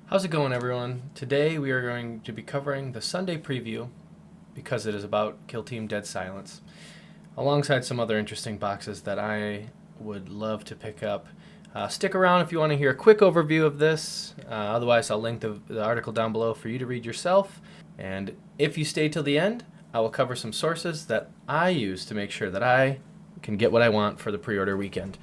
How's it going, everyone? Today we are going to be covering the Sunday preview because it is about Kill Team Dead Silence, alongside some other interesting boxes that I would love to pick up. Stick around if you want to hear a quick overview of this. Otherwise, I'll link the article down below for you to read yourself. And if you stay till the end, I will cover some sources that I use to make sure that I can get what I want for the pre-order weekend.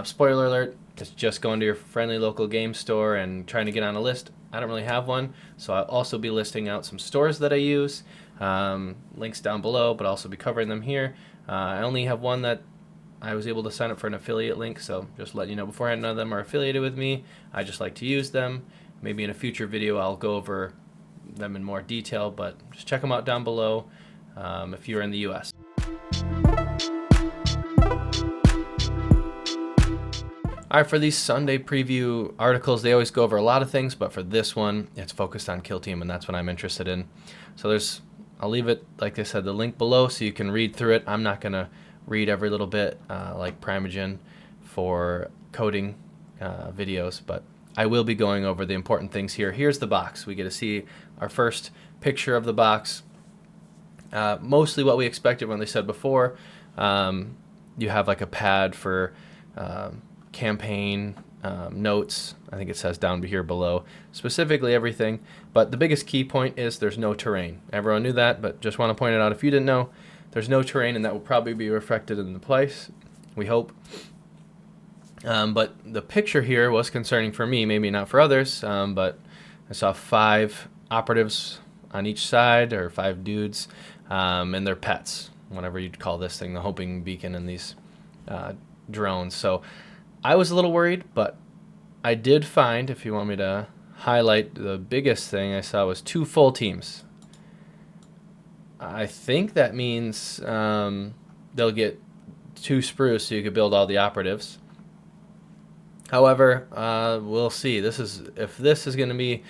Spoiler alert, it's just going to your friendly local game store and trying to get on a list. I don't really have one, so I'll also be listing out some stores that I use. Links down below, but I'll also be covering them here. I only have one that I was able to sign up for an affiliate link, so just let you know beforehand, none of them are affiliated with me. I just like to use them. Maybe in a future video I'll go over them in more detail, but just check them out down below if you're in the US. Alright, for these Sunday preview articles, they always go over a lot of things, but for this one, it's focused on Kill Team, and that's what I'm interested in. So I'll leave it, like I said, the link below so you can read through it. I'm not going to read every little bit like Primogen for coding videos, but I will be going over the important things here. Here's the box. We get to see our first picture of the box. Mostly what we expected when they said before. You have like a pad for campaign notes. I think it says down here below specifically everything, but the biggest key point is there's no terrain. Everyone knew that, but just want to point it out if you didn't know. There's no terrain, and that will probably be reflected in the price, we hope. But the picture here was concerning for me, maybe not for others, but I saw 5 operatives on each side, or 5 dudes, and their pets, whatever you'd call this thing, the homing beacon and these drones. So I was a little worried, but I did find, if you want me to highlight, the biggest thing I saw was 2 full teams. I think that means they'll get 2 sprues so you could build all the operatives. However, we'll see. If this is going to be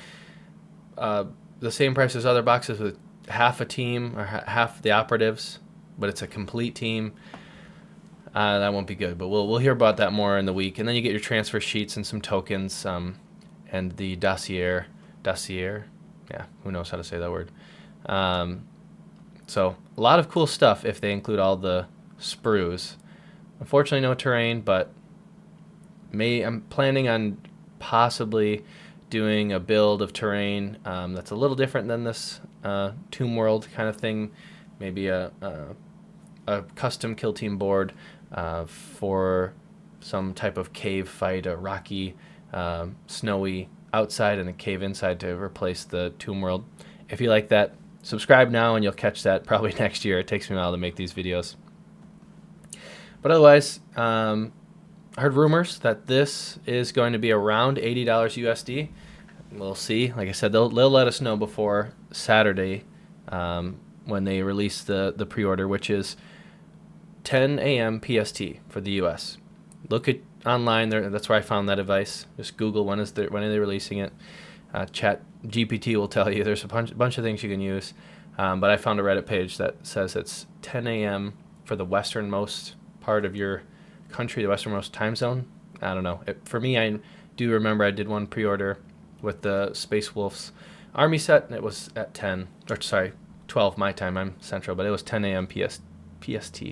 the same price as other boxes with half a team or half the operatives, but it's a complete team, that won't be good, but we'll hear about that more in the week. And then you get your transfer sheets and some tokens, and the dossier. Yeah, who knows how to say that word. So a lot of cool stuff if they include all the sprues. Unfortunately, no terrain, but I'm planning on possibly doing a build of terrain that's a little different than this Tomb World kind of thing. Maybe a custom Kill Team board for some type of cave fight, a rocky, snowy outside and a cave inside to replace the Tomb World. If you like that, subscribe now and you'll catch that probably next year. It takes me a while to make these videos. But otherwise, I heard rumors that this is going to be around $80 USD. We'll see. Like I said, they'll let us know before Saturday when they release the pre-order, which is 10 a.m. PST for the US. Look at online there. That's where I found that advice. Just Google when are they releasing it. Chat GPT will tell you. There's a bunch of things you can use, but I found a Reddit page that says it's 10 a.m. for the westernmost part of your country, the westernmost time zone. I don't know. For me, I do remember I did one pre-order with the Space Wolves army set, and it was at 12 my time. I'm central, but it was 10 a.m. PST.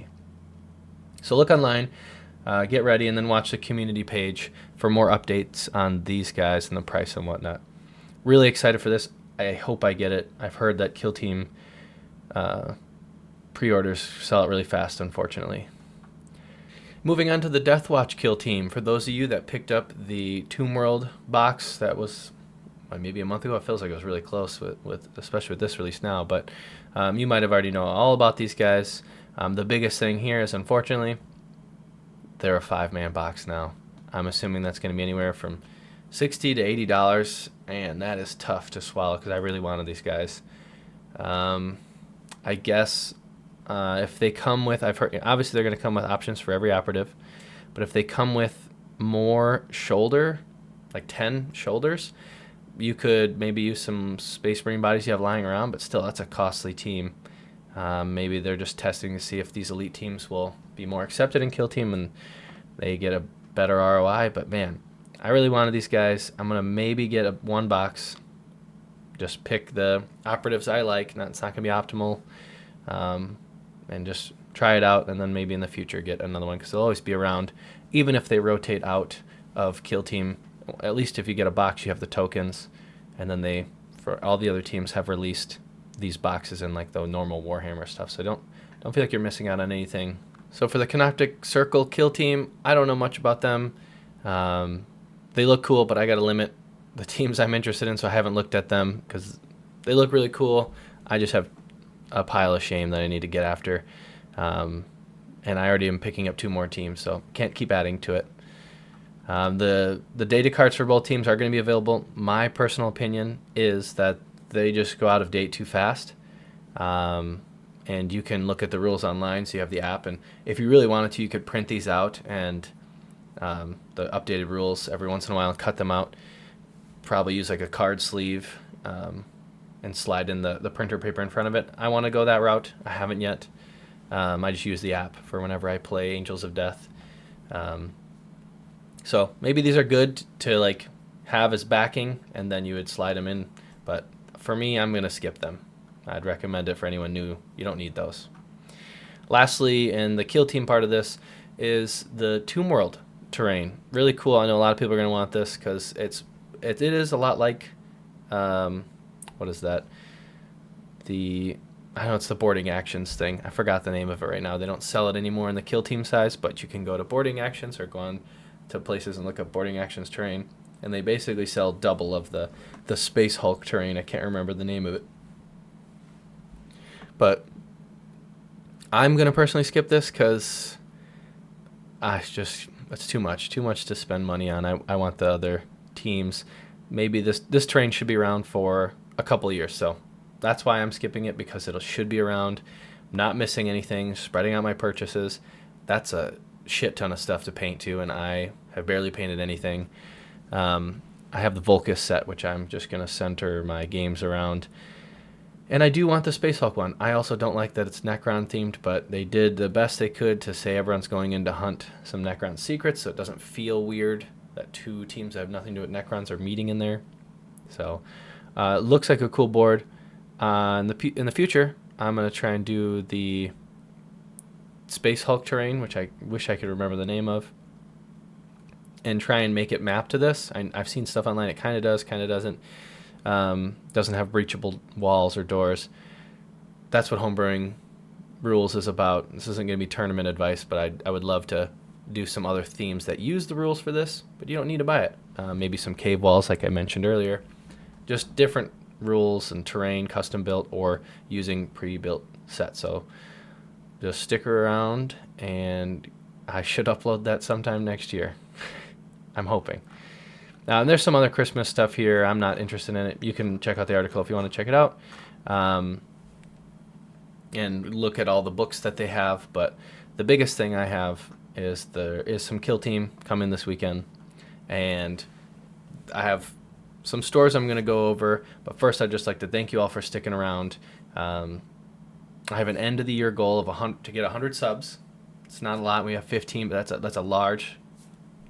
So look online, get ready, and then watch the community page for more updates on these guys and the price and whatnot. Really excited for this. I hope I get it. I've heard that Kill Team pre-orders sell it really fast, unfortunately. Moving on to the Deathwatch Kill Team. For those of you that picked up the Tomb World box that was maybe a month ago, it feels like it was really close, especially with this release now, but you might have already known all about these guys. The biggest thing here is, unfortunately, they're a 5-man box now. I'm assuming that's going to be anywhere from $60 to $80, and that is tough to swallow because I really wanted these guys. I guess if they come with, I've heard, obviously they're going to come with options for every operative, but if they come with more shoulder, like 10 shoulders, you could maybe use some Space Marine bodies you have lying around, but still, that's a costly team. Maybe they're just testing to see if these elite teams will be more accepted in Kill Team and they get a better ROI. But man, I really wanted these guys. I'm going to maybe get one box. Just pick the operatives I like. It's not going to be optimal. And just try it out, and then maybe in the future get another one, because they'll always be around. Even if they rotate out of Kill Team, at least if you get a box, you have the tokens. And then they, for all the other teams, have released these boxes in like the normal Warhammer stuff. So don't feel like you're missing out on anything. So for the Canoptek Circle Kill Team, I don't know much about them. They look cool, but I got to limit the teams I'm interested in, so I haven't looked at them because they look really cool. I just have a pile of shame that I need to get after. And I already am picking up 2 more teams, so can't keep adding to it. The data cards for both teams are going to be available. My personal opinion is that they just go out of date too fast. And you can look at the rules online, so you have the app. And if you really wanted to, you could print these out and the updated rules every once in a while and cut them out. Probably use like a card sleeve and slide in the printer paper in front of it. I want to go that route. I haven't yet. I just use the app for whenever I play Angels of Death. So maybe these are good to like have as backing, and then you would slide them in. But for me, I'm going to skip them. I'd recommend it for anyone new. You don't need those. Lastly, in the Kill Team part of this is the Tomb World terrain. Really cool. I know a lot of people are going to want this because it is a lot like, what is that? I know it's the boarding actions thing. I forgot the name of it right now. They don't sell it anymore in the Kill Team size, but you can go to boarding actions or go on to places and look up boarding actions terrain. And they basically sell double of the Space Hulk terrain. I can't remember the name of it. But I'm going to personally skip this because it's too much to spend money on. I want the other teams. Maybe this terrain should be around for a couple of years, so that's why I'm skipping it, because it should be around. I'm not missing anything, spreading out my purchases. That's a shit ton of stuff to paint to, and I have barely painted anything. I have the Vulcus set, which I'm just going to center my games around. And I do want the Space Hulk one. I also don't like that it's Necron themed, but they did the best they could to say everyone's going in to hunt some Necron secrets, so it doesn't feel weird that 2 teams that have nothing to do with Necrons are meeting in there. So it looks like a cool board. In the future, I'm going to try and do the Space Hulk terrain, which I wish I could remember the name of, and try and make it map to this. I've seen stuff online. It kind of does, kind of doesn't. Doesn't have breachable walls or doors. That's what homebrewing rules is about. This isn't going to be tournament advice, but I would love to do some other themes that use the rules for this, but you don't need to buy it. Maybe some cave walls like I mentioned earlier. Just different rules and terrain, custom built, or using pre-built sets. So just stick around, and I should upload that sometime next year. I'm hoping. And there's some other Christmas stuff here. I'm not interested in it. You can check out the article if you want to check it out. And look at all the books that they have. But the biggest thing I have is there is some Kill Team coming this weekend. And I have some stores I'm going to go over. But first, I'd just like to thank you all for sticking around. I have an end of the year goal of to get 100 subs. It's not a lot. We have 15, but that's a large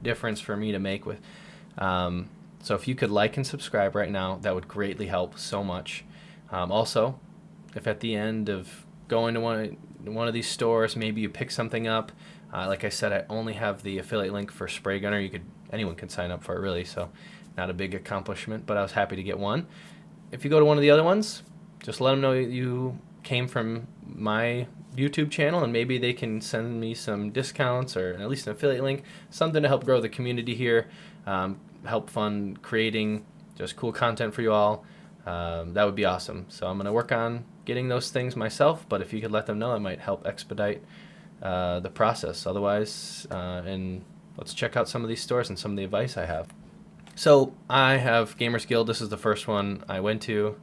difference for me to make with. So if you could like and subscribe right now, that would greatly help so much. Also, if at the end of going to one of these stores, maybe you pick something up. Like I said, I only have the affiliate link for Spray Gunner. Anyone can sign up for it, really. So not a big accomplishment, but I was happy to get one. If you go to one of the other ones, just let them know you came from my YouTube channel, and maybe they can send me some discounts or at least an affiliate link, something to help grow the community here, help fund creating just cool content for you all. That would be awesome. So I'm going to work on getting those things myself, but if you could let them know, it might help expedite the process. Otherwise, and let's check out some of these stores and some of the advice I have. So I have Gamers Guild. This is the first one I went to.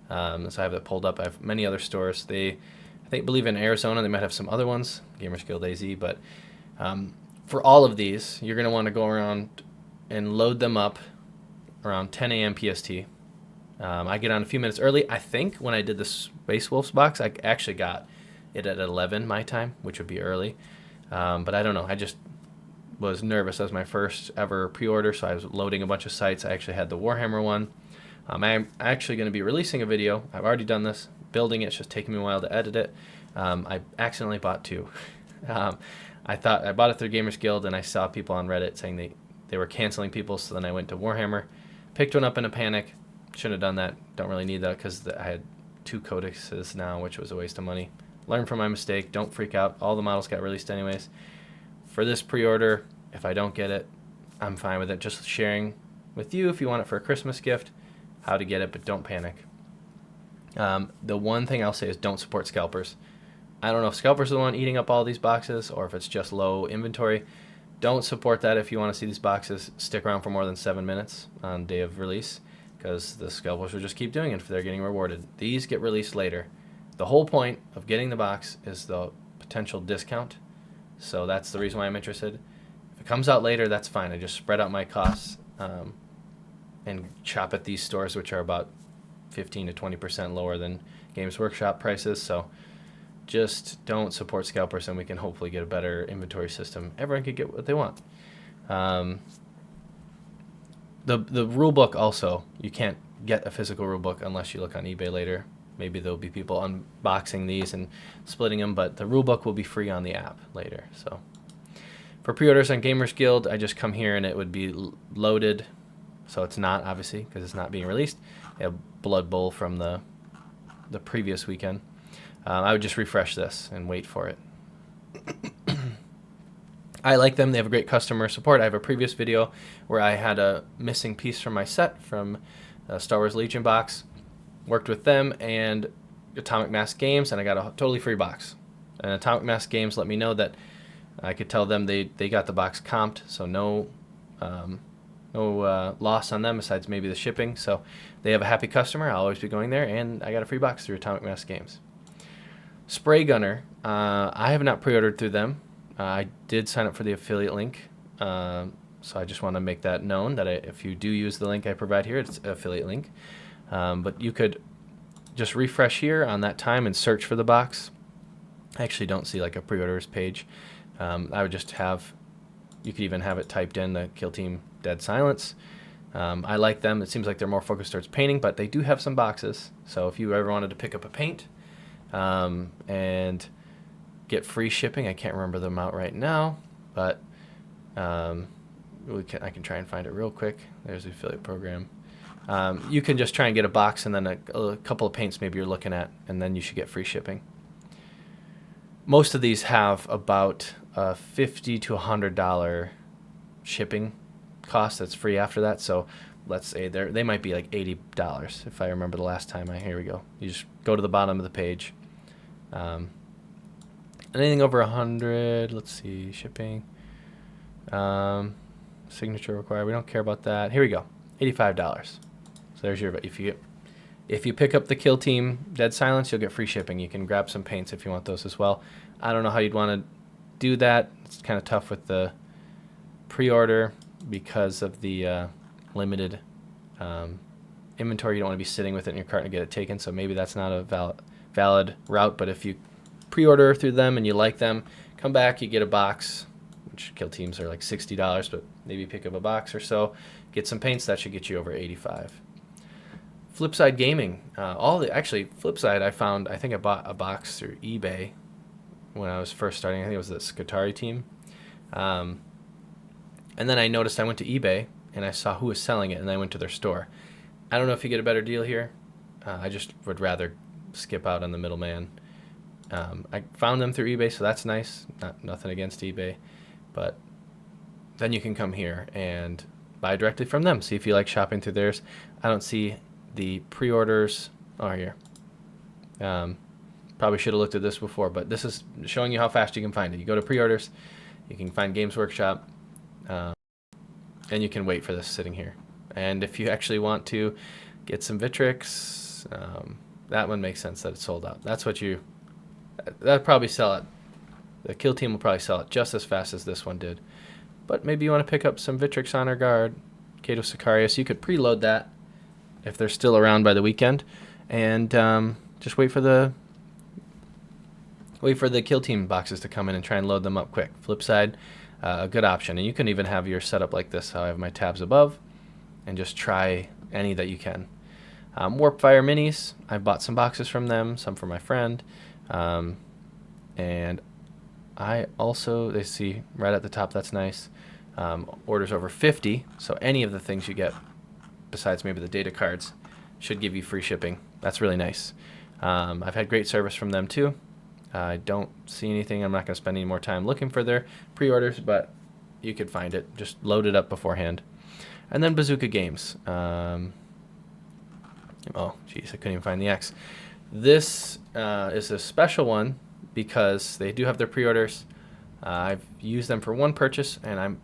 So I have that pulled up. I have many other stores. I believe in Arizona they might have some other ones, Gamers Guild AZ, but for all of these, you're going to want to go around and load them up around 10 a.m. PST. I get on a few minutes early. I think when I did the Space Wolves box, I actually got it at 11 my time, which would be early. But I don't know. I just was nervous. That was my first ever pre-order, so I was loading a bunch of sites. I actually had the Warhammer one. I'm actually going to be releasing a video. I've already done this, building it. It's just taking me a while to edit it. I accidentally bought 2. I thought I bought it through Gamers Guild, and I saw people on Reddit saying they were canceling people, so then I went to Warhammer, picked one up in a panic. Shouldn't have done that. Don't really need that because I had 2 codexes now, which was a waste of money. Learn from my mistake. Don't freak out. All the models got released anyways. For this pre-order, if I don't get it, I'm fine with it. Just sharing with you if you want it for a Christmas gift, how to get it, but don't panic. The one thing I'll say is don't support scalpers. I don't know if scalpers are the one eating up all these boxes or if it's just low inventory. Don't support that if you want to see these boxes stick around for more than 7 minutes on day of release, because the scalpers will just keep doing it if they're getting rewarded. These get released later. The whole point of getting the box is the potential discount, so that's the reason why I'm interested. If it comes out later, that's fine. I just spread out my costs and shop at these stores, which are about 15 to 20% lower than Games Workshop prices. So just don't support scalpers, and we can hopefully get a better inventory system. Everyone can get what they want. The rule book also, you can't get a physical rule book unless you look on eBay later. Maybe there'll be people unboxing these and splitting them, but the rule book will be free on the app later. So for pre-orders on Gamers Guild, I just come here and it would be loaded. So it's not, obviously, because it's not being released. They have Blood Bowl from the previous weekend. I would just refresh this and wait for it. I like them. They have a great customer support. I have a previous video where I had a missing piece from my set from Star Wars Legion box. Worked with them and Atomic Mass Games, and I got a totally free box. And Atomic Mass Games let me know that I could tell them they got the box comped, so no loss on them besides maybe the shipping. So they have a happy customer. I'll always be going there, and I got a free box through Atomic Mass Games. Spray Gunner, I have not pre-ordered through them. I did sign up for the affiliate link, so I just want to make that known that if you do use the link I provide here, it's an affiliate link. But you could just refresh here on that time and search for the box. I actually don't see like a pre-orders page. I would just have, you could even have it typed in, the Kill Team Dead Silence. I like them. It seems like they're more focused towards painting, but they do have some boxes. So if you ever wanted to pick up a paint and get free shipping, I can't remember the amount right now, but I can try and find it real quick. There's the affiliate program. You can just try and get a box and then a couple of paints maybe you're looking at, and then you should get free shipping. Most of these have about a $50 to $100 shipping cost that's free after that. So let's say they might be like $80 if I remember the last time. Here we go. You just go to the bottom of the page. Anything over 100, let's see, shipping, signature required. We don't care about that. Here we go, $85. So there's your, if you pick up the Kill Team Dead Silence, you'll get free shipping. You can grab some paints if you want those as well. I don't know how you'd want to do that. It's kind of tough with the pre-order because of the limited inventory. You don't want to be sitting with it in your cart and get it taken, so maybe that's not a valid route. But if you pre-order through them and you like them, come back, you get a box, which Kill Teams are like $60, but maybe pick up a box or so, get some paints, that should get you over $85. Flipside Gaming, Flipside, I think I bought a box through eBay when I was first starting. I think it was the Skatari team. And then I noticed, I went to eBay and I saw who was selling it, and I went to their store. I don't know if you get a better deal here. I just would rather skip out on the middleman. I found them through eBay, so that's nice. Nothing against eBay, but then you can come here and buy directly from them. See if you like shopping through theirs. I don't see the pre-orders. Oh, here. Probably should have looked at this before, but this is showing you how fast you can find it. You go to pre-orders, you can find Games Workshop, and you can wait for this sitting here. And if you actually want to get some Vitrix, that one makes sense that it's sold out. That'd probably sell it. The Kill Team will probably sell it just as fast as this one did. But maybe you want to pick up some Vitrix Honor Guard, Cato Sicarius. You could preload that if they're still around by the weekend, and just wait for the Kill Team boxes to come in and try and load them up quick. Flip side, a good option. And you can even have your setup like this. So I have my tabs above, and just try any that you can. Warpfire minis, I bought some boxes from them, some for my friend, and I also, they see right at the top, that's nice, orders over 50, so any of the things you get besides maybe the data cards should give you free shipping. That's really nice. I've had great service from them too. I don't see anything. I'm not going to spend any more time looking for their pre-orders, but you could find it. Just load it up beforehand. And then Bazooka Games. Oh, geez, I couldn't even find the X. This is a special one because they do have their pre-orders. I've used them for one purchase, and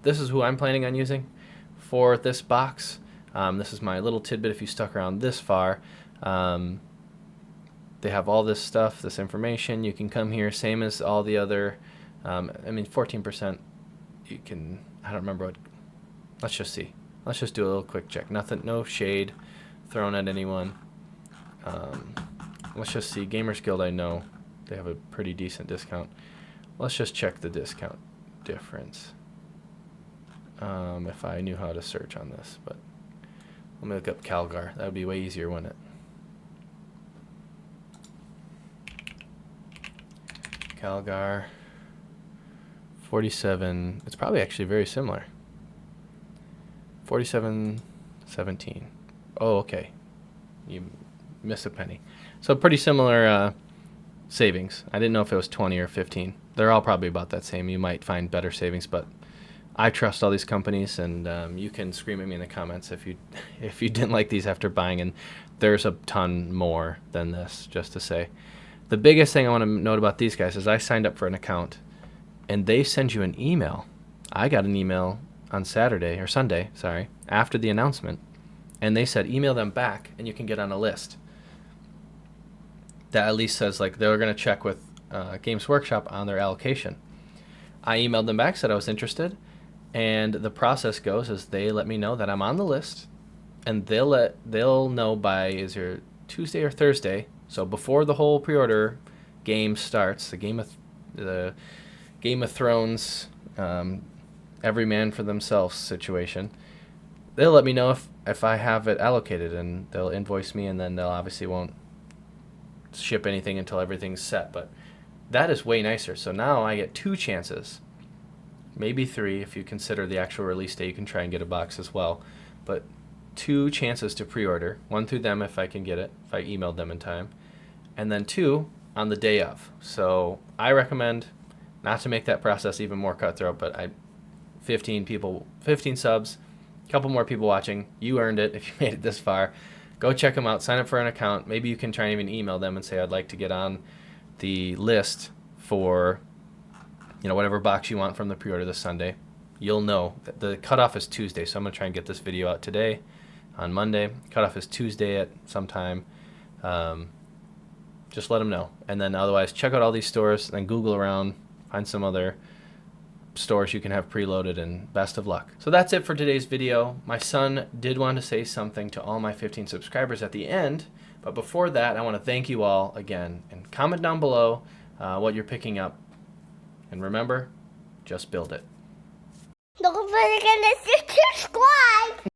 this is who I'm planning on using for this box. This is my little tidbit if you stuck around this far. They have all this stuff, this information. You can come here, same as all the other, 14%, you can, I don't remember what, let's just see. Let's just do a little quick check. Nothing, no shade thrown at anyone. Let's just see. Gamers Guild, I know they have a pretty decent discount. Let's just check the discount difference. If I knew how to search on this, but let me look up Calgar. That would be way easier, wouldn't it? Calgar 47. It's probably actually very similar. 47.17. Oh, okay. You missed a penny. So pretty similar savings. I didn't know if it was 20 or 15. They're all probably about that same. You might find better savings, but I trust all these companies, and you can scream at me in the comments if you didn't like these after buying. And there's a ton more than this, just to say. The biggest thing I want to note about these guys is I signed up for an account, and they send you an email. I got an email on Sunday, after the announcement, and they said email them back and you can get on a list. That at least says like they're going to check with Games Workshop on their allocation. I emailed them back, said I was interested, and the process goes is they let me know that I'm on the list, and they'll know by either Tuesday or Thursday, so before the whole pre-order game starts, the Game of Thrones every man for themselves situation. They'll let me know if I have it allocated, and they'll invoice me, and then they'll obviously won't ship anything until everything's set. But that is way nicer. So now I get 2 chances, maybe 3 if you consider the actual release day. You can try and get a box as well, but 2 chances to pre-order. 1 through them if I can get it, if I emailed them in time, and then 2 on the day of. So I recommend not to make that process even more cutthroat, but 15 subs, a couple more people watching. You earned it if you made it this far. Go check them out, sign up for an account. Maybe you can try and even email them and say, I'd like to get on the list for whatever box you want from the pre-order this Sunday. You'll know. The cutoff is Tuesday, so I'm going to try and get this video out today on Monday. Cutoff is Tuesday at some time. Just let them know. And then otherwise, check out all these stores, then Google around, find some other stores you can have preloaded, and best of luck. So that's it for today's video. My son did want to say something to all my 15 subscribers at the end, but before that, I want to thank you all again, and comment down below what you're picking up. And remember, just build it. Don't forget to subscribe.